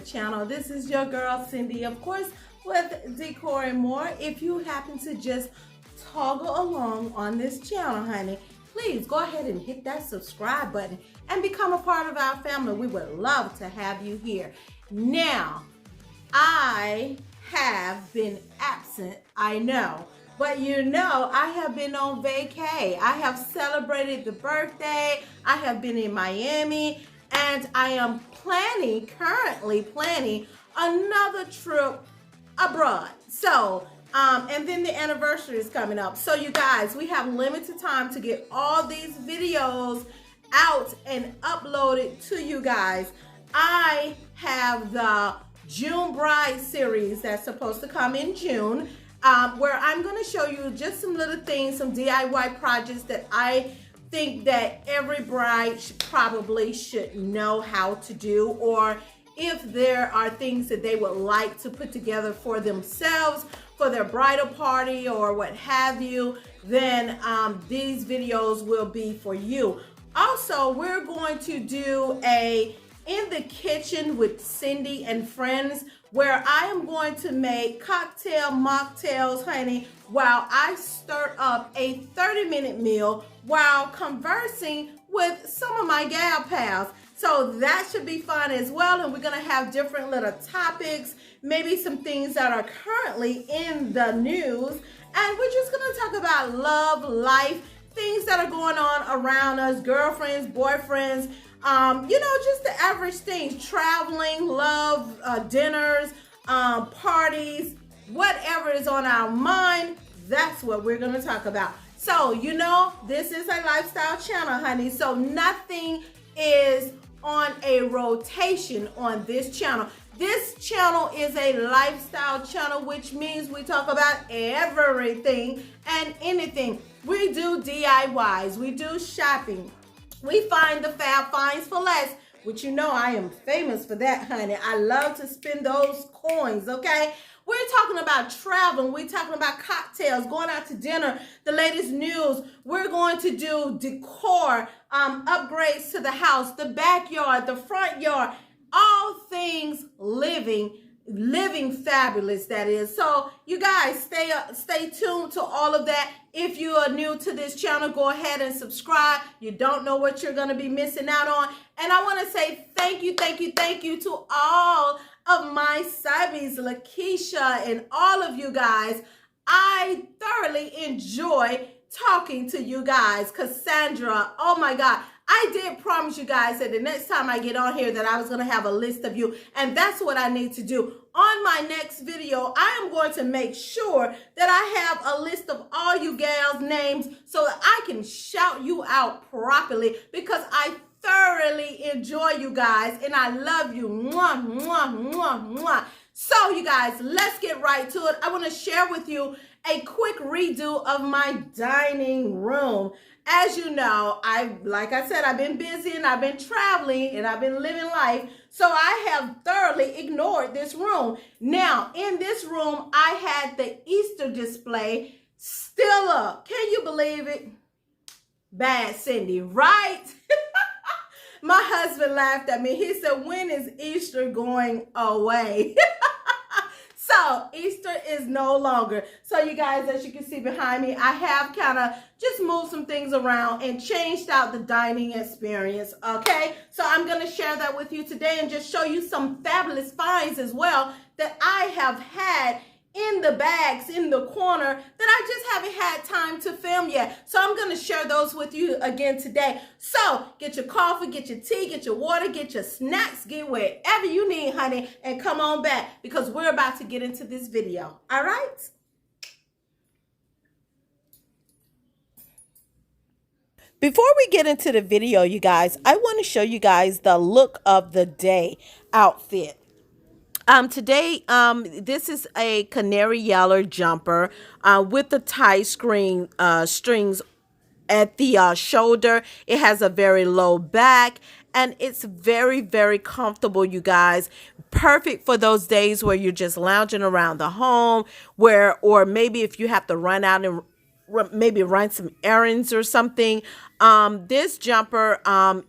channel. This is your girl Cindy, of course, with Decor and more. If you happen to just toggle along on this channel, honey, please go ahead and hit that subscribe button and become a part of our family. We would love to have you here. Now, I have been absent, I know. But you know, I have been on vacay. I have celebrated the birthday. I have been in Miami, and I am currently planning another trip abroad. So, and then the anniversary is coming up. So you guys, we have limited time to get all these videos out and uploaded to you guys. I have the June Bride series that's supposed to come in June. Where I'm going to show you just some little things, some DIY projects that I think that every bride probably should know how to do, or if there are things that they would like to put together for themselves, for their bridal party or what have you, then these videos will be for you. Also, we're going to do a In the Kitchen with Cindy and Friends, where I am going to make cocktail mocktails, honey, while I stir up a 30-minute meal while conversing with some of my gal pals. So that should be fun as well. And we're gonna have different little topics, maybe some things that are currently in the news. And we're just gonna talk about love, life, things that are going on around us, girlfriends, boyfriends, you know, just the average things, traveling, love, dinners, parties, whatever is on our mind, that's what we're going to talk about. So, you know, this is a lifestyle channel, honey, so nothing is on a rotation on this channel. This channel is a lifestyle channel, which means we talk about everything and anything. We do DIYs, we do shopping. We find the fab finds for less, which you know I am famous for that, honey. I love to spend those coins, okay? We're talking about traveling. We're talking about cocktails, going out to dinner, the latest news. We're going to do decor, upgrades to the house, the backyard, the front yard, all things living fabulous, that is. So you guys stay tuned to all of that. If you are new to this channel, go ahead and subscribe. You don't know what you're going to be missing out on. And I want to say thank you to all of my subbies, Lakeisha and all of you guys. I thoroughly enjoy talking to you guys. Cassandra, oh my God. I did promise you guys that the next time I get on here that I was going to have a list of you, and that's what I need to do. On my next video, I am going to make sure that I have a list of all you gals' names so that I can shout you out properly, because I thoroughly enjoy you guys and I love you. Mwah, mwah, mwah, mwah. So you guys, let's get right to it. I want to share with you a quick redo of my dining room. As you know, like I said, I've been busy and I've been traveling and I've been living life. So I have thoroughly ignored this room. Now, in this room, I had the Easter display still up. Can you believe it? Bad Cindy, right? My husband laughed at me. He said, when is Easter going away? So Easter is no longer. So you guys, as you can see behind me, I have kind of just moved some things around and changed out the dining experience, okay? So I'm going to share that with you today and just show you some fabulous finds as well that I have had in the bags in the corner that I just haven't had time to film yet. So I'm going to share those with you again today. So get your coffee, get your tea, get your water, get your snacks, get wherever you need, honey, and come on back because we're about to get into this video. All right? Before we get into the video, you guys, I want to show you guys the look of the day outfit. Today, this is a canary yellow jumper with the tie strings at the shoulder. It has a very low back and it's very, very comfortable, you guys. Perfect for those days where you're just lounging around the home, or maybe if you have to run out and maybe run some errands or something. This jumper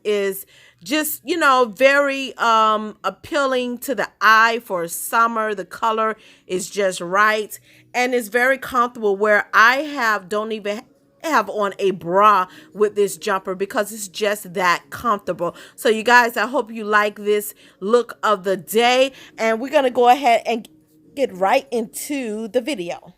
is just, very appealing to the eye for summer. The color is just right, and it's very comfortable, where I have don't even have on a bra with this jumper because it's just that comfortable. So you guys, I hope you like this look of the day, and we're going to go ahead and get right into the video.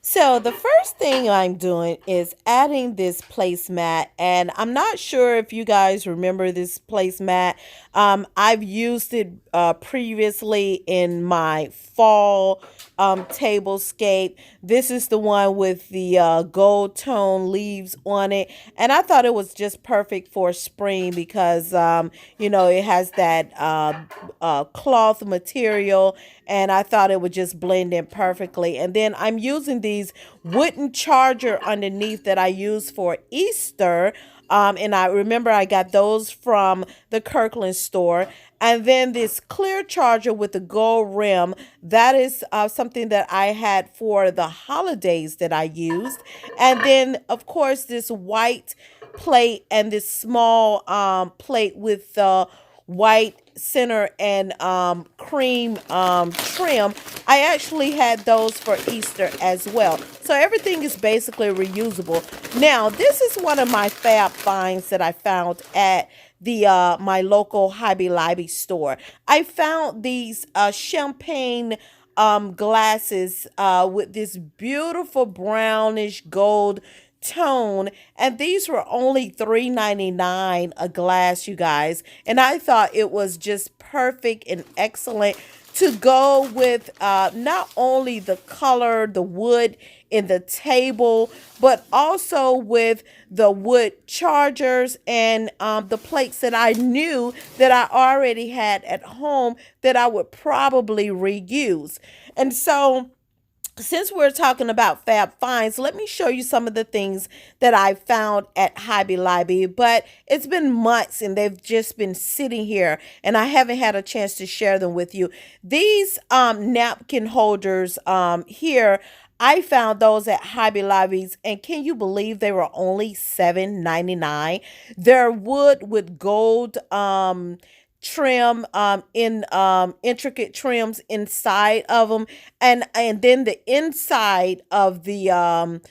So the first thing I'm doing is adding this placemat, and I'm not sure if you guys remember this placemat. I've used it previously in my fall tablescape. This is the one with the gold tone leaves on it, and I thought it was just perfect for spring because it has that cloth material, and I thought it would just blend in perfectly. And then I'm using these wooden charger underneath that I use for Easter. And I remember I got those from the Kirkland store. And then this clear charger with the gold rim, that is something that I had for the holidays that I used. And then, of course, this white plate and this small plate with the white center and cream trim. I actually had those for Easter as well. So everything is basically reusable. Now, this is one of my fab finds that I found at the my local Hobby Lobby store. I found these champagne glasses with this beautiful brownish gold tone, and these were only $3.99 a glass, you guys, and I thought it was just perfect and excellent to go with not only the color, the wood in the table, but also with the wood chargers and the plates that I knew that I already had at home that I would probably reuse. And so, since we're talking about fab finds, let me show you some of the things that I found at Hobby Lobby. But it's been months and they've just been sitting here, and I haven't had a chance to share them with you. These napkin holders here, I found those at Hobby Lobby's, and can you believe they were only $7.99? They're wood with gold trim in intricate trims inside of them, and then the inside of the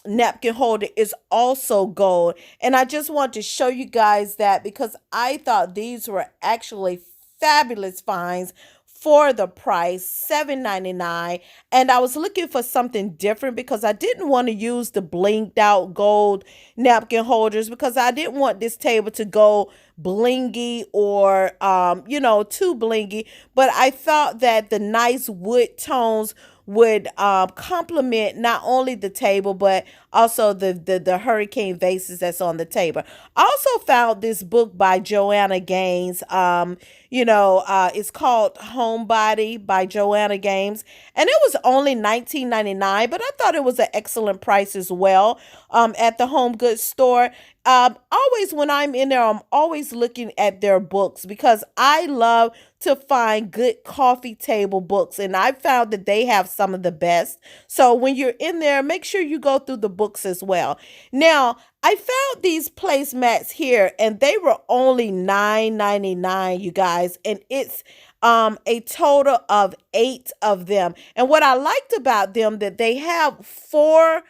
napkin holder is also gold. And I just want to show you guys that because I thought these were actually fabulous finds for the price, $7.99. And I was looking for something different because I didn't want to use the blinked out gold napkin holders because I didn't want this table to go blingy or too blingy. But I thought that the nice wood tones would complement not only the table but also the hurricane vases that's on the table. I also found this book by Joanna Gaines. It's called Homebody by Joanna Gaines, and it was only $19.99, but I thought it was an excellent price as well at the home goods store. Always when I'm in there, I'm always looking at their books because I love to find good coffee table books, and I found that they have some of the best. So when you're in there, make sure you go through the books as well. Now, I found these placemats here, and they were only $9.99, you guys, and it's a total of 8 of them. And what I liked about them that they have 4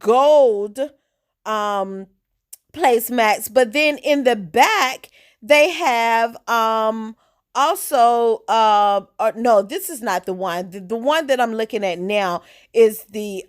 gold placemats, but then in the back they have also no, this is not the one. The one that I'm looking at now is the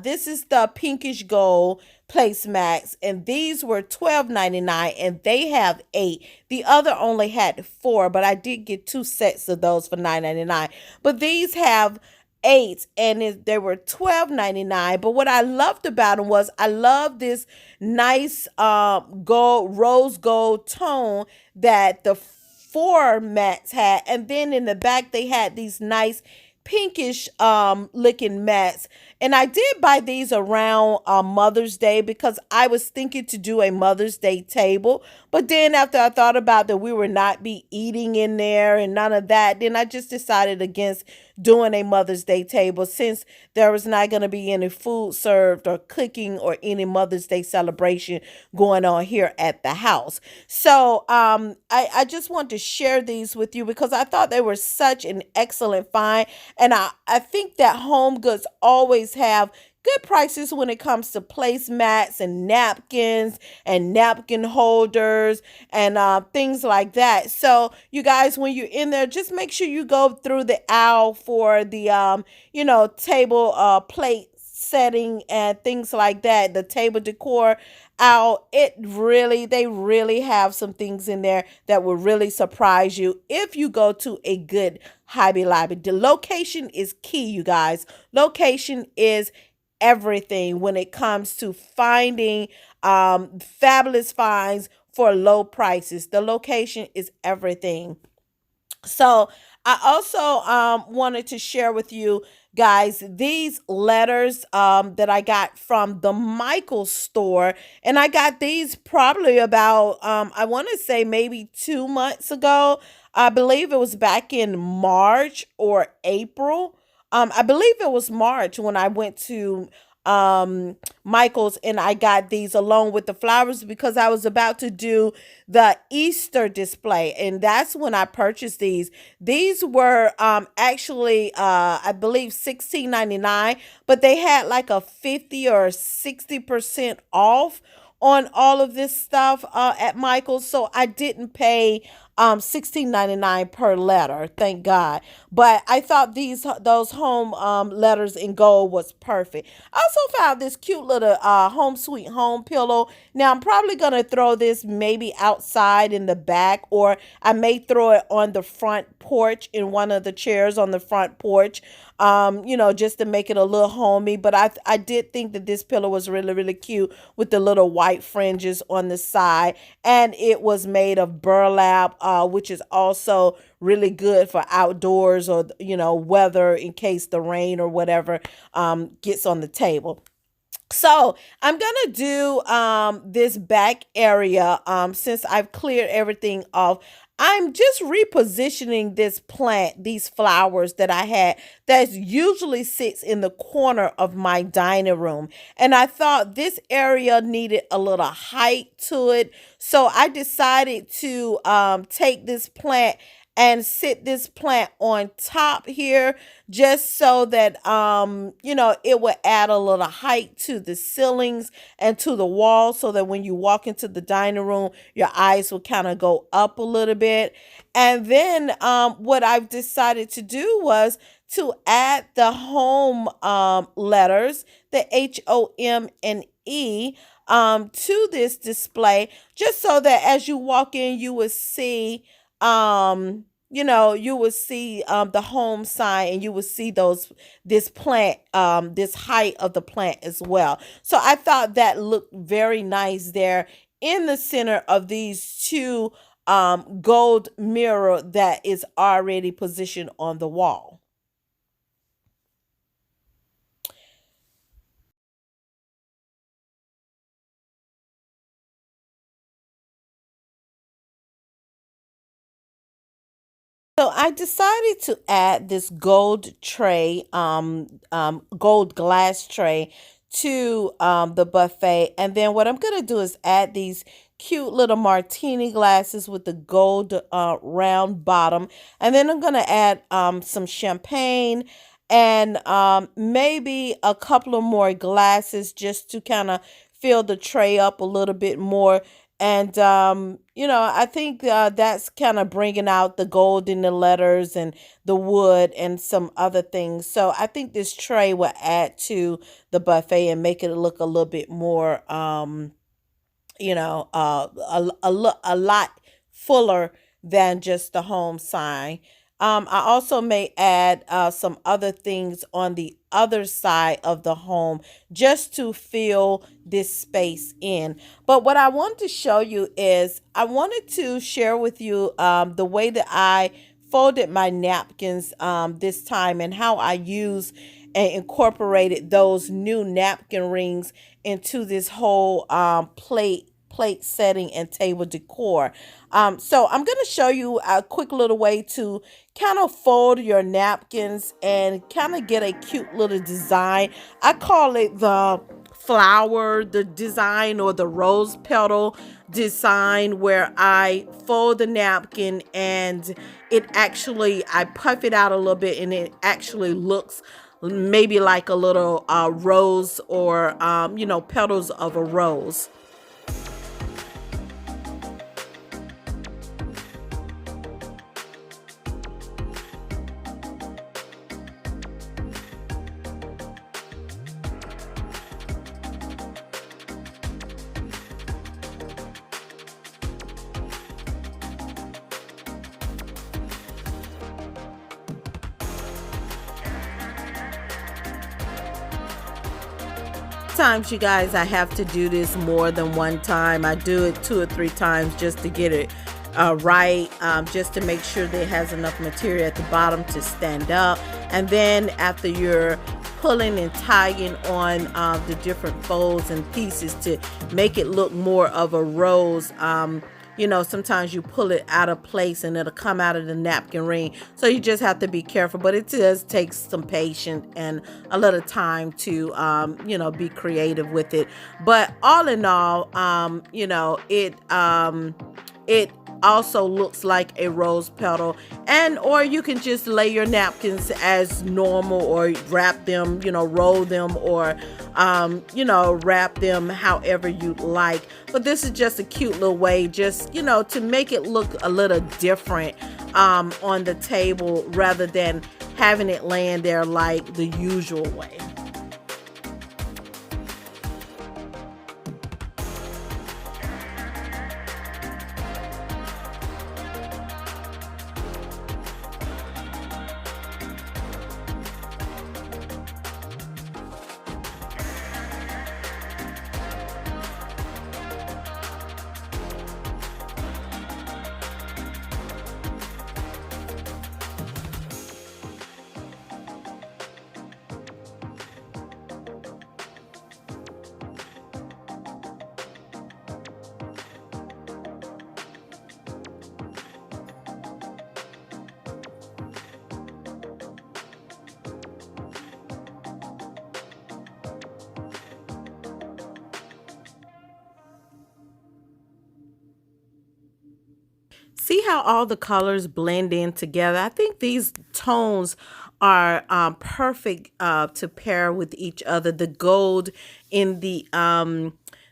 this is the pinkish gold placemats, and these were $12.99, and they have 8. The other only had 4, but I did get 2 sets of those for $9.99. But these have 8, and they were $12.99. But what I loved about them was I love this nice gold, rose gold tone that the 4 mats had, and then in the back they had these nice pinkish looking mats. And I did buy these around Mother's Day because I was thinking to do a Mother's Day table. But then after I thought about that we would not be eating in there and none of that, then I just decided against doing a Mother's Day table since there was not going to be any food served or cooking or any Mother's Day celebration going on here at the house. So I just want to share these with you because I thought they were such an excellent find. And I think that Home Goods always have good prices when it comes to placemats and napkins and napkin holders and things like that. So you guys, when you're in there, just make sure you go through the aisle for the table plate setting and things like that, the table decor out. They really have some things in there that will really surprise you if you go to a good Hobby Lobby. The location is key, you guys. Location is everything when it comes to finding fabulous finds for low prices. The location is everything. So I also wanted to share with you guys these letters that I got from the Michaels store. And I got these probably about, I want to say maybe 2 months ago. I believe it was back in March or April. I believe it was March when I went to Michael's and I got these along with the flowers because I was about to do the Easter display, and that's when I purchased these. These were actually I believe $16.99, but they had like a 50 or 60% off on all of this stuff at Michael's, so I didn't pay 16.99 per letter, thank God. But I thought those home letters in gold was perfect. I also found this cute little home sweet home pillow. Now I'm probably gonna throw this maybe outside in the back, or I may throw it on the front porch in one of the chairs on the front porch. Just to make it a little homey. But I did think that this pillow was really, really cute with the little white fringes on the side. And it was made of burlap, which is also really good for outdoors or, weather in case the rain or whatever gets on the table. So I'm gonna do this back area since I've cleared everything off. I'm just repositioning this plant, these flowers that I had that usually sits in the corner of my dining room. And I thought this area needed a little height to it. So I decided to take this plant and sit this plant on top here just so that it would add a little height to the ceilings and to the wall so that when you walk into the dining room your eyes will kind of go up a little bit. And then what I've decided to do was to add the home letters, the HOME to this display, just so that as you walk in you will see you will see the home sign, and you will see this plant, this height of the plant as well. So I thought that looked very nice there in the center of these two gold mirror that is already positioned on the wall. So I decided to add this gold tray, gold glass tray to the buffet. And then what I'm going to do is add these cute little martini glasses with the gold round bottom. And then I'm going to add some champagne and maybe a couple of more glasses just to kind of fill the tray up a little bit more. And, I think that's kind of bringing out the gold in the letters and the wood and some other things. So I think this tray will add to the buffet and make it look a little bit more, a lot fuller than just the home sign. I also may add some other things on the other side of the home just to fill this space in. But what I want to show you is I wanted to share with you the way that I folded my napkins this time, and how I use and incorporated those new napkin rings into this whole plate setting and table decor. So I'm going to show you a quick little way to kind of fold your napkins and kind of get a cute little design. I call it the flower, the design, or the rose petal design, where I fold the napkin and I puff it out a little bit, and it actually looks maybe like a little rose, or petals of a rose. Times, you guys, I have to do this more than one time. I do it 2 or 3 times just to get it right, just to make sure that it has enough material at the bottom to stand up. And then after you're pulling and tying on the different folds and pieces to make it look more of a rose, sometimes you pull it out of place and it'll come out of the napkin ring. So you just have to be careful, but it does take some patience and a little time to, be creative with it. But all in all, it also looks like a rose petal, or you can just lay your napkins as normal, or wrap them, roll them, or wrap them however you like. But this is just a cute little way, just to make it look a little different on the table, rather than having it laying there like the usual way. See how all the colors blend in together? I think these tones are perfect to pair with each other. The gold in the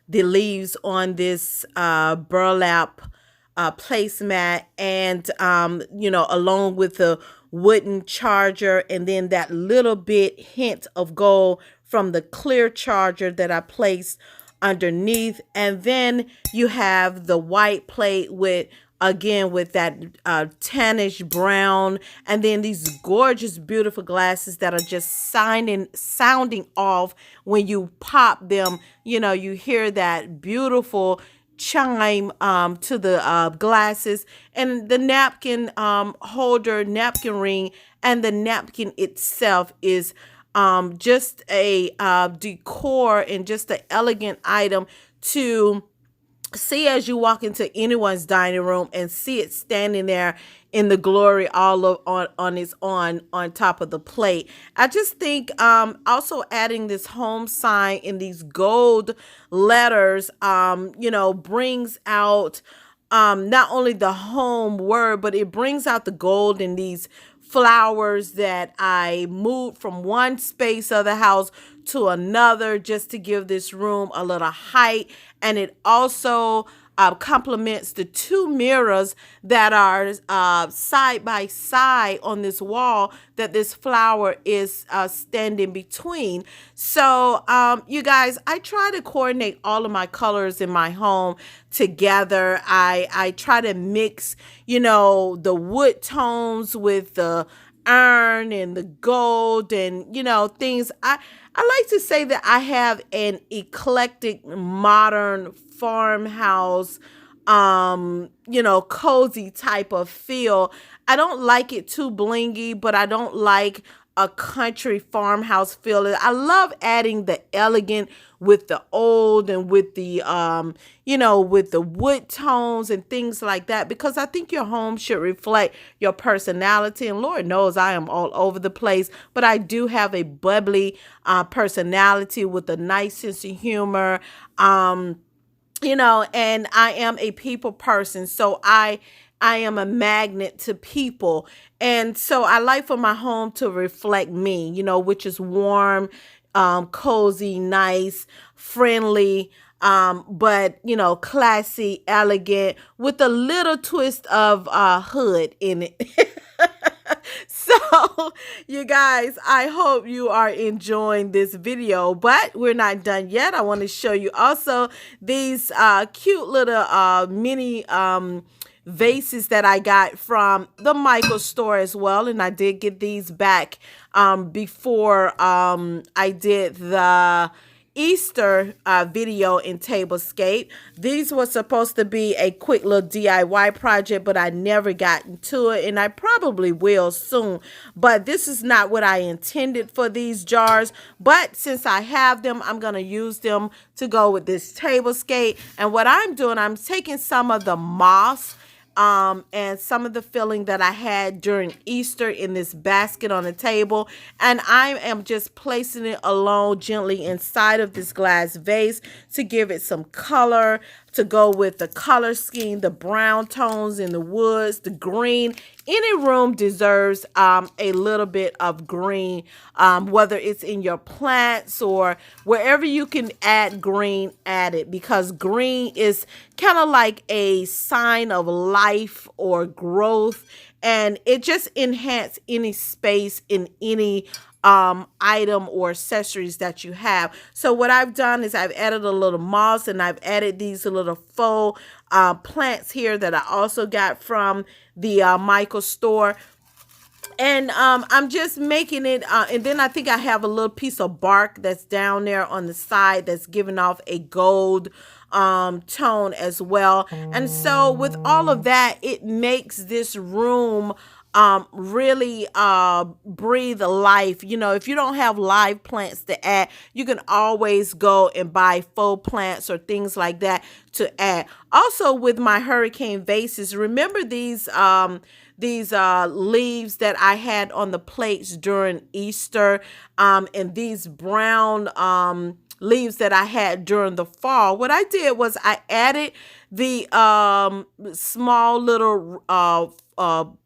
leaves on this burlap placemat, and along with the wooden charger, and then that little bit hint of gold from the clear charger that I placed underneath. And then you have the white plate with that tannish brown, and then these gorgeous, beautiful glasses that are just sounding off when you pop them. You hear that beautiful chime to the glasses, and the napkin holder, napkin ring, and the napkin itself is just a decor, and just an elegant item to see as you walk into anyone's dining room, and see it standing there in the glory, all of on top of the plate. I just think also adding this home sign in these gold letters brings out not only the home word, but it brings out the gold in these flowers that I moved from one space of the house to another, just to give this room a little height. And it also complements the 2 mirrors that are side by side on this wall that this flower is standing between. So you guys, I try to coordinate all of my colors in my home together. I try to mix, the wood tones with the iron and the gold, and things. I like to say that I have an eclectic modern farmhouse cozy type of feel. I don't like it too blingy, but I don't like a country farmhouse feel. I love adding the elegant with the old and with the with the wood tones and things like that, because I think your home should reflect your personality. And Lord knows I am all over the place, but I do have a bubbly personality with a nice sense of humor. And I am a people person. So I am a magnet to people. And so I like for my home to reflect me, which is warm, cozy, nice, friendly, but classy, elegant, with a little twist of hood in it. So, you guys, I hope you are enjoying this video, but we're not done yet. I want to show you also these cute little mini vases that I got from the Michael store as well. And I did get these back before I did the Easter video in Tablescape. These were supposed to be a quick little DIY project, but I never got into it, and I probably will soon. But this is not what I intended for these jars. But since I have them, I'm going to use them to go with this Tablescape. And what I'm doing, I'm taking some of the moss and some of the filling that I had during Easter in this basket on the table. And I am just placing it along gently inside of this glass vase to give it some color, to go with the color scheme, the brown tones in the woods, the green. Any room deserves a little bit of green, whether it's in your plants or wherever you can add green, add it, because green is kind of like a sign of life or growth, and it just enhances any space in any item or accessories that you have. So what I've done is I've added a little moss, and I've added these little faux plants here that I also got from the Michael store. And I'm just making it, and then I think I have a little piece of bark that's down there on the side that's giving off a gold tone as well. And so with all of that, it makes this room really breathe life. If you don't have live plants to add, you can always go and buy faux plants or things like that to add. Also, with my hurricane vases, remember these leaves that I had on the plates during Easter, and these brown leaves that I had during the fall. What I did was I added the small little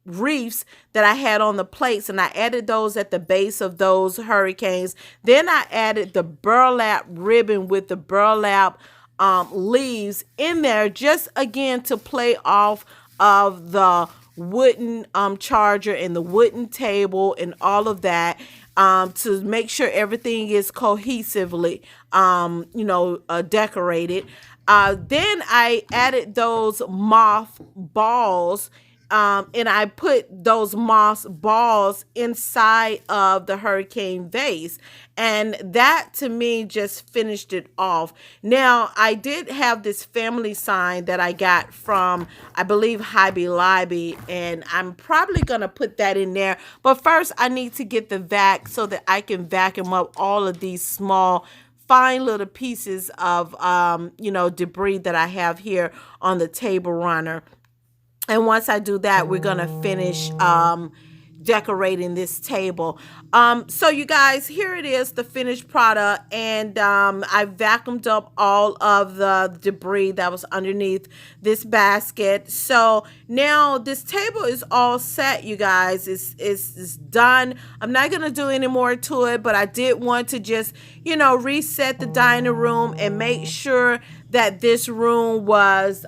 reefs that I had on the plates, and I added those at the base of those hurricanes. Then I added the burlap ribbon with the burlap leaves in there, just again to play off of the wooden charger and the wooden table and all of that, to make sure everything is cohesively decorated. Then I added those moth balls, and I put those moss balls inside of the hurricane vase. And that to me just finished it off. Now, I did have this family sign that I got from, I believe, Hobby Lobby, and I'm probably going to put that in there. But first, I need to get the vac so that I can vacuum up all of these small fine little pieces of, debris that I have here on the table runner. And once I do that, we're going to finish decorating this table. So you guys, here it is, the finished product. And I vacuumed up all of the debris that was underneath this basket. So now this table is all set, you guys. It's done. I'm not going to do any more to it, but I did want to just, reset the dining room and make sure that this room was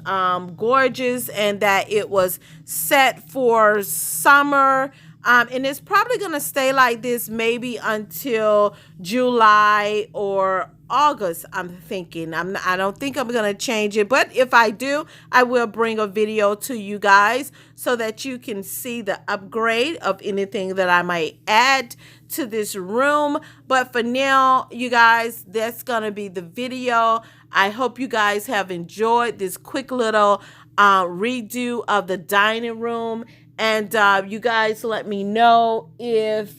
gorgeous and that it was set for summer. And it's probably going to stay like this maybe until July or August, I'm thinking. I don't think I'm going to change it. But if I do, I will bring a video to you guys so that you can see the upgrade of anything that I might add to this room. But for now, you guys, that's going to be the video. I hope you guys have enjoyed this quick little redo of the dining room. And you guys let me know if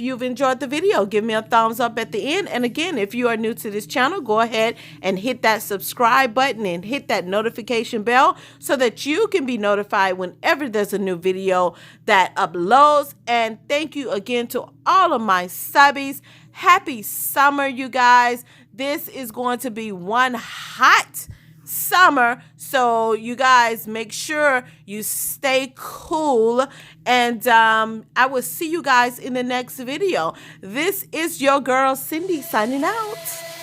you've enjoyed the video. Give me a thumbs up at the end. And again, if you are new to this channel, go ahead and hit that subscribe button and hit that notification bell so that you can be notified whenever there's a new video that uploads. And thank you again to all of my subbies. Happy summer, you guys. This is going to be one hot summer, so you guys make sure you stay cool, and I will see you guys in the next video. This is your girl Cindy signing out.